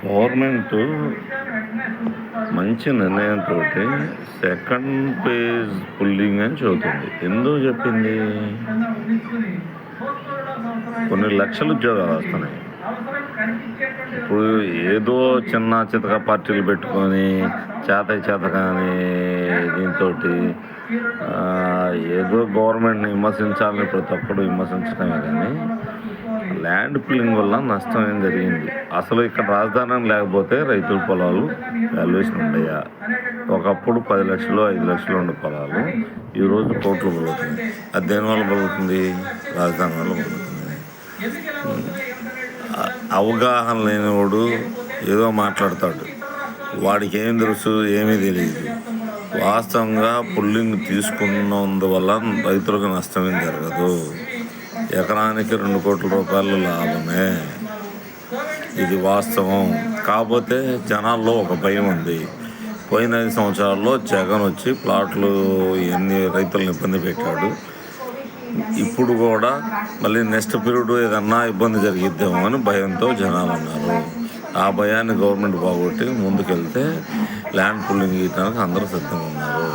Government మంచి నిర్ణయంతో second page pulling అని చెబుతుంది. ఎందుకు చెప్పింది? కొన్ని లక్షల ఉద్యోగాలు వస్తున్నాయి. ఇప్పుడు ఏదో చిన్న చితక పార్టీలు పెట్టుకొని చేత కానీ దీంతో ఏదో గవర్నమెంట్ని విమర్శించాలని ప్రతి ఒక్కరు విమర్శించడమే కానీ ల్యాండ్ పుల్లింగ్ వల్ల నష్టం ఏం జరిగింది? అసలు ఇక్కడ రాజధాని లేకపోతే రైతుల పొలాలు వాల్యుయేషన్ ఉండయా? ఒకప్పుడు 10 లక్షలు 5 లక్షలు ఉండే పొలాలు ఈరోజు కోట్లు పలుకుతుంది. అది దేనివల్ల పలుకుతుంది? రాజధాని వల్ల పలుకుతుంది. అవగాహన లేనివాడు ఏదో మాట్లాడతాడు, వాడికి ఏం తెలుసు? ఏమీ తెలియదు. వాస్తవంగా పుల్లింగ్ తీసుకున్నందువల్ల రైతులకు నష్టమేం జరగదు. ఎకరానికి 2 కోట్ల రూపాయలు లాభమే. ఇది వాస్తవం. కాకపోతే జనాల్లో ఒక భయం ఉంది. పోయిన 5 సంవత్సరాల్లో జగన్ వచ్చి ప్లాట్లు ఎన్ని రైతులను ఇబ్బంది పెట్టాడు. ఇప్పుడు కూడా మళ్ళీ నెక్స్ట్ పీరియడ్ ఏదన్నా ఇబ్బంది జరిగిద్దామో అని భయంతో జనాలు ఉన్నారు. ఆ భయాన్ని గవర్నమెంట్ బాగొట్టి ముందుకెళ్తే ల్యాండ్ పుల్లింగ్ ఇవ్వడానికి అందరూ సిద్ధంగా ఉన్నారు.